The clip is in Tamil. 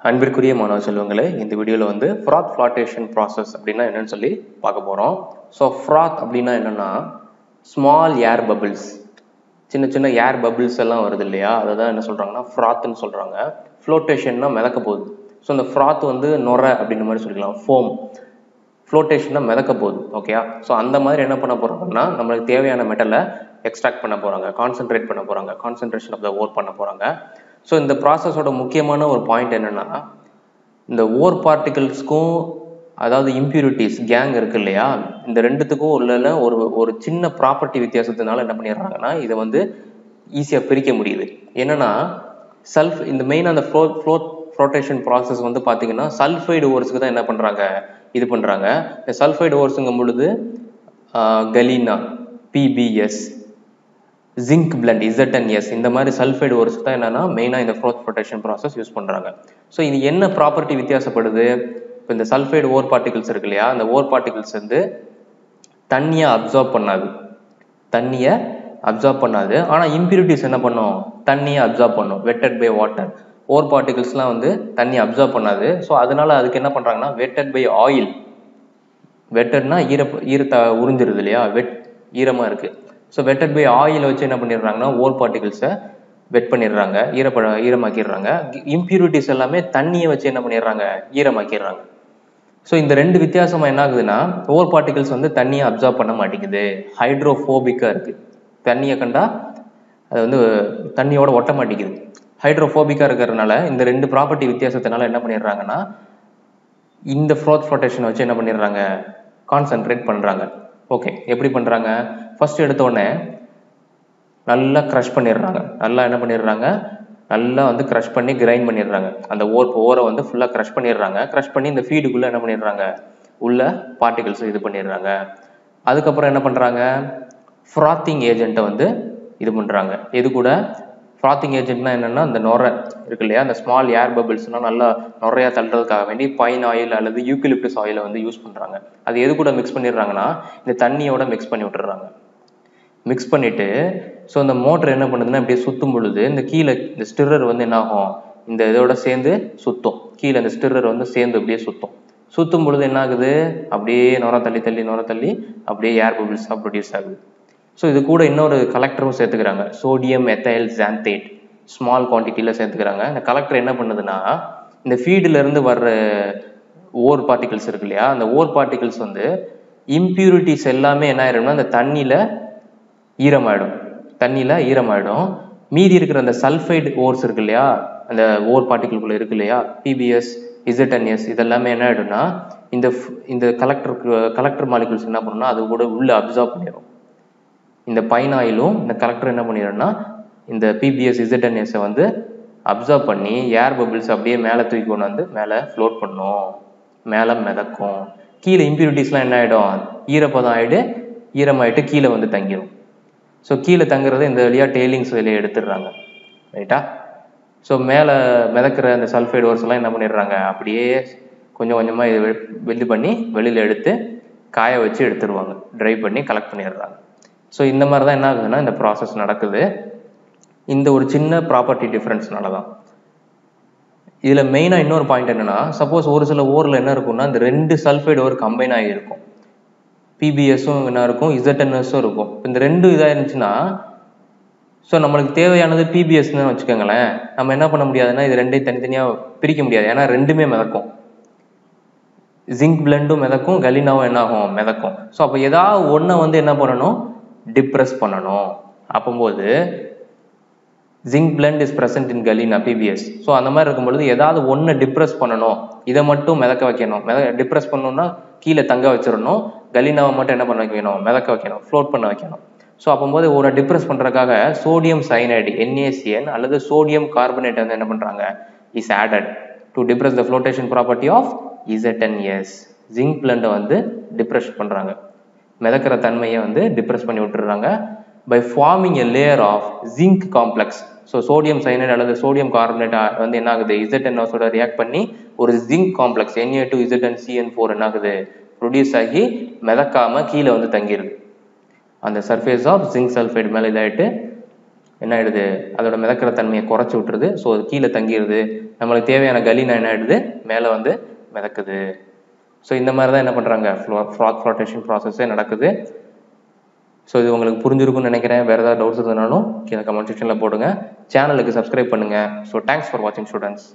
அன்பிற்குரிய மாணவ செல்வங்களே, இந்த வீடியோவில் வந்து ஃப்ராத் ஃப்ளாட்டேஷன் ப்ராசஸ் அப்படின்னா என்னன்னு சொல்லி பார்க்க போகிறோம். ஸோ ஃப்ராத் அப்படின்னா என்னென்னா ஸ்மால் ஏர் பபிள்ஸ், சின்ன சின்ன ஏர் பபிள்ஸ் எல்லாம் வருது இல்லையா, அதை தான் என்ன சொல்கிறாங்கன்னா ஃப்ராத்துன்னு சொல்கிறாங்க. ஃப்ளோட்டேஷன்னா மிதக்க போகுது. ஸோ அந்த ஃப்ராத் வந்து நொரை அப்படின்ற மாதிரி சொல்லிக்கலாம். ஃபோம் ஃப்ளோட்டேஷன்னா மிதக்க போகுது. ஓகேயா? ஸோ அந்த மாதிரி என்ன பண்ண போகிறாங்கன்னா நம்மளுக்கு தேவையான மெட்டலை எக்ஸ்ட்ராக்ட் பண்ண போகிறாங்க, கான்சென்ட்ரேட் பண்ண போகிறாங்க, கான்சென்ட்ரேஷன் ஆஃப் த ஓர் பண்ண போகிறாங்க. ஸோ இந்த ப்ராசஸோட முக்கியமான ஒரு பாயிண்ட் என்னென்னா, இந்த ஓர் பார்ட்டிகல்ஸ்க்கும் அதாவது இம்ப்யூரிட்டிஸ் கேங் இருக்கு இல்லையா, இந்த ரெண்டுத்துக்கும் உள்ள ஒரு சின்ன ப்ராப்பர்ட்டி வித்தியாசத்தினால என்ன பண்ணிடுறாங்கன்னா இதை வந்து ஈஸியாக பிரிக்க முடியுது. என்னன்னா இந்த மெயினாக அந்த ஃப்ளோட்டேஷன் ப்ராசஸ் வந்து பார்த்தீங்கன்னா சல்ஃபைடு ஓர்ஸுக்கு தான் என்ன பண்ணுறாங்க, இது பண்ணுறாங்க. இந்த சல்ஃபைடு ஓர்ஸுங்கும் பொழுது galena, PBS, zinc blende, ZnS, இந்த மாதிரி சல்ஃபைடு ஓர்ஸ் தான் என்னன்னா மெயினாக இந்த ஃப்ளோட்டேஷன் ப்ராசஸ் யூஸ் பண்ணுறாங்க. ஸோ இது என்ன ப்ராப்பர்ட்டி வித்தியாசப்படுது? இப்போ இந்த சல்ஃபைடு ஓர் பார்ட்டிகல்ஸ் இருக்கு இல்லையா, அந்த ஓர் பார்ட்டிகல்ஸ் வந்து தண்ணியை அப்சார்ப் பண்ணாது, ஆனால் இம்ப்யூரிட்டிஸ் என்ன பண்ணும், தண்ணியை அப்சார்ப் பண்ணும். Wetted by water. ஓர் பார்ட்டிகல்ஸ்லாம் வந்து தண்ணி அப்சார்ப் பண்ணாது. ஸோ அதனால அதுக்கு என்ன பண்ணுறாங்கன்னா வெட்டட் பை ஆயில். வெட்டட்னா ஈரத்தை உறிஞ்சிருது இல்லையா, ஈரமாக இருக்குது. ஸோ வெட்டட் பை ஆயில் வச்சு என்ன பண்ணிடுறாங்கன்னா ஓர் பார்ட்டிகல்ஸை வெட் பண்ணிடுறாங்க, ஈரமாக்கிடுறாங்க. இம்ப்யூரிட்டிஸ் எல்லாமே தண்ணியை வச்சு என்ன பண்ணிடுறாங்க, ஈரமாக்கிடுறாங்க. ஸோ இந்த ரெண்டு வித்தியாசமாக என்ன ஆகுதுன்னா, ஓர் பார்ட்டிகல்ஸ் வந்து தண்ணியை அப்சார்ப் பண்ண மாட்டேங்குது, ஹைட்ரோஃபோபிக்காக இருக்குது. தண்ணியை கண்டா அது வந்து தண்ணியோட ஒட்ட மாட்டேங்குது, ஹைட்ரோஃபோபிக்காக இருக்கிறதுனால இந்த ரெண்டு ப்ராப்பர்ட்டி வித்தியாசத்தினால என்ன பண்ணிடுறாங்கன்னா இந்த ஃப்ளோட்டேஷனை வச்சு என்ன பண்ணிடுறாங்க, கான்சென்ட்ரேட் பண்ணுறாங்க. ஓகே, எப்படி பண்ணுறாங்க? ஃபர்ஸ்ட் எடுத்தோடனே நல்லா க்ரஷ் பண்ணிடுறாங்க. நல்லா வந்து க்ரஷ் பண்ணி கிரைண்ட் பண்ணிடுறாங்க. அந்த ஓரை வந்து ஃபுல்லாக க்ரஷ் பண்ணிடுறாங்க. க்ரஷ் பண்ணி இந்த ஃபீடுக்குள்ளே என்ன பண்ணிடுறாங்க, உள்ள பார்ட்டிகல்ஸ் இது பண்ணிடுறாங்க. அதுக்கப்புறம் என்ன பண்ணுறாங்க, ஃப்ராத்திங் ஏஜென்ட்டை வந்து இது பண்ணுறாங்க. இது கூட ஃப்ராத்திங் ஏஜென்ட்னா என்னென்னா, இந்த நொரை இருக்கு இல்லையா, அந்த ஸ்மால் ஏர் பபிள்ஸ்னால் நல்லா நுறையா தள்ளுறதுக்காக வேண்டி பைன் ஆயில் அல்லது யூக்கலிப்டஸ் ஆயிலை வந்து யூஸ் பண்ணுறாங்க. அது எது கூட மிக்ஸ் பண்ணிடுறாங்கன்னா இந்த தண்ணியோட மிக்ஸ் பண்ணி விட்டுறாங்க. மிக்ஸ் பண்ணிவிட்டு ஸோ அந்த மோட்டர் என்ன பண்ணுதுன்னா இப்படியே சுற்றும் பொழுது இந்த கீழே இந்த ஸ்டிரர் வந்து என்ன ஆகும், இந்த இதோட சேர்ந்து சுற்றும். கீழே இந்த ஸ்டிரர் வந்து சேர்ந்து அப்படியே சுற்றும் பொழுது என்ன ஆகுது, அப்படியே நுர தள்ளி அப்படியே ஏர் பபிள்ஸாக ப்ரொடியூஸ் ஆகுது. ஸோ இது கூட இன்னொரு கலெக்டரும் சேர்த்துக்கிறாங்க, சோடியம் எத்தைல் ஜாந்தேட், ஸ்மால் குவான்டிட்டியில் சேர்த்துக்கிறாங்க. இந்த கலெக்டர் என்ன பண்ணுதுன்னா இந்த ஃபீடிலிருந்து வர்ற ஓர் பார்ட்டிகல்ஸ் இருக்கு இல்லையா, அந்த ஓர் பார்ட்டிகல்ஸ் வந்து இம்ப்யூரிட்டிஸ் எல்லாமே என்ன ஆயிடும்னா அந்த தண்ணியில் ஈரமாயிடும். மீதி இருக்கிற அந்த சல்ஃபைடு ஓர்ஸ் இருக்கு இல்லையா, அந்த ஓர் பார்ட்டிகல்குள்ள இருக்கு இல்லையா, பிபிஎஸ், ZnS, இதெல்லாமே என்ன ஆயிடும்னா இந்த கலெக்டர் மாலிகுல்ஸ் என்ன பண்ணும்னா அது கூட உள்ள அப்சார்ப் பண்ணிடும். இந்த பைன் ஆயிலும் இந்த கலெக்டர் என்ன பண்ணிடும்னா இந்த பிபிஎஸ், ZnS வந்து அப்சார்ப் பண்ணி ஏர் பபிள்ஸ் அப்படியே மேலே தூக்கி கொண்டு வந்து மேலே ஃப்ளோட் பண்ணும், மேலே மிதக்கும். கீழே இம்ப்யூரிட்டிஸ்லாம் என்ன ஆகிடும், ஈரமாயிட்டு கீழே வந்து தங்கிடும். ஸோ கீழே தங்குறது இந்த வழியாக டெய்லிங்ஸ் வெளியே எடுத்துடுறாங்க, ரைட்டா? ஸோ மேலே மிதக்கிற அந்த சல்ஃபைடு ஓர்ஸ் எல்லாம் என்ன பண்ணிடுறாங்க, அப்படியே கொஞ்சம் கொஞ்சமாக இதை வெளி பண்ணி வெளியில் எடுத்து காய வச்சு எடுத்துடுவாங்க, ட்ரை பண்ணி கலெக்ட் பண்ணிடுறாங்க. ஸோ இந்த மாதிரி தான் என்ன ஆகுதுன்னா இந்த ப்ராசஸ் நடக்குது. இந்த ஒரு சின்ன ப்ராப்பர்ட்டி டிஃப்ரென்ஸ்னால தான். இதில் மெயினாக இன்னொரு பாயிண்ட் என்னென்னா, சப்போஸ் ஒரு சில ஓரில் என்ன இருக்கும்னா இந்த ரெண்டு சல்ஃபைடு ஓர் கம்பைன் ஆகியிருக்கும், பிபிஎஸும் என்ன இருக்கும், ZnSும் இருக்கும். இந்த ரெண்டு இதாக இருந்துச்சுன்னா ஸோ நம்மளுக்கு தேவையானது பிபிஎஸ்ன்னு வச்சுக்கோங்களேன், நம்ம என்ன பண்ண முடியாதுன்னா இது ரெண்டையும் தனித்தனியாக பிரிக்க முடியாது, ஏன்னா ரெண்டுமே மிதக்கும். ஜிங்க் பிளண்டும் மிதக்கும், கலீனாவும் என்ன ஆகும், மிதக்கும். ஸோ அப்போ ஏதாவது ஒன்றை வந்து என்ன பண்ணணும், டிப்ரெஸ் பண்ணணும். அப்போது zinc blende is present in galena, PBS. So அந்த மாதிரி இருக்கும்பொழுது ஏதாவது ஒன்றை டிப்ரெஸ் பண்ணணும், இதை மட்டும் மிதக்க வைக்கணும். டிப்ரெஸ் பண்ணணும்னா கீழே தங்க வச்சிடணும், கலீனாவை மட்டும் என்ன பண்ண வைக்கணும், மிதக்க வைக்கணும், ஃப்ளோட் பண்ண வைக்கணும். ஸோ அப்போது ஒரு டிப்ரெஸ் பண்ணுறதுக்காக சோடியம் சைனைடு, NaCN அல்லது சோடியம் கார்பனேட் வந்து என்ன பண்ணுறாங்க, is added to depress the flotation property of ZnS. Zinc பிளண்டை வந்து டிப்ரெஸ் பண்ணுறாங்க, மிதக்கிற தன்மையை வந்து டிப்ரெஸ் பண்ணி விட்டுறாங்க by forming a layer of zinc complex. So sodium cyanide அல்லது சோடியம் கார்பனேட் வந்து என்ன ஆகுது, ZnSோட ரியாக்ட் பண்ணி ஒரு ஜிங்க் காம்ப்ளெக்ஸ் Na2ZnCN4 என்ன ஆகுது, ப்ரொடியூஸ் ஆகி மிதக்காமல் கீழே வந்து தங்கிடுது. அந்த சர்ஃபேஸ் ஆஃப் ஜிங்க் சல்ஃபைடு மேலே இதாகிட்டு என்ன ஆயிடுது, அதோட மிதக்கிற தன்மையை குறைச்சி விட்டுருது. ஸோ அது கீழே தங்கிடுது. நம்மளுக்கு தேவையான கலீனா என்ன ஆகிடுது, மேலே வந்து மிதக்குது. ஸோ இந்த மாதிரி தான் என்ன பண்ணுறாங்க, ஃப்ராக் ஃப்ளாட்டேஷன் ப்ராசஸே நடக்குது. ஸோ இது உங்களுக்கு புரிஞ்சிருக்கும்னு நினைக்கிறேன். வேறு ஏதாவது டவுட்ஸ் இருந்ததுனாலும் கீழே கமெண்ட் செக்ஷனில் போடுங்க. சேனலுக்கு சப்ஸ்கிரைப் பண்ணுங்கள். ஸோ தேங்க்ஸ் ஃபார் வாட்சிங் ஸ்டூடெண்ட்ஸ்.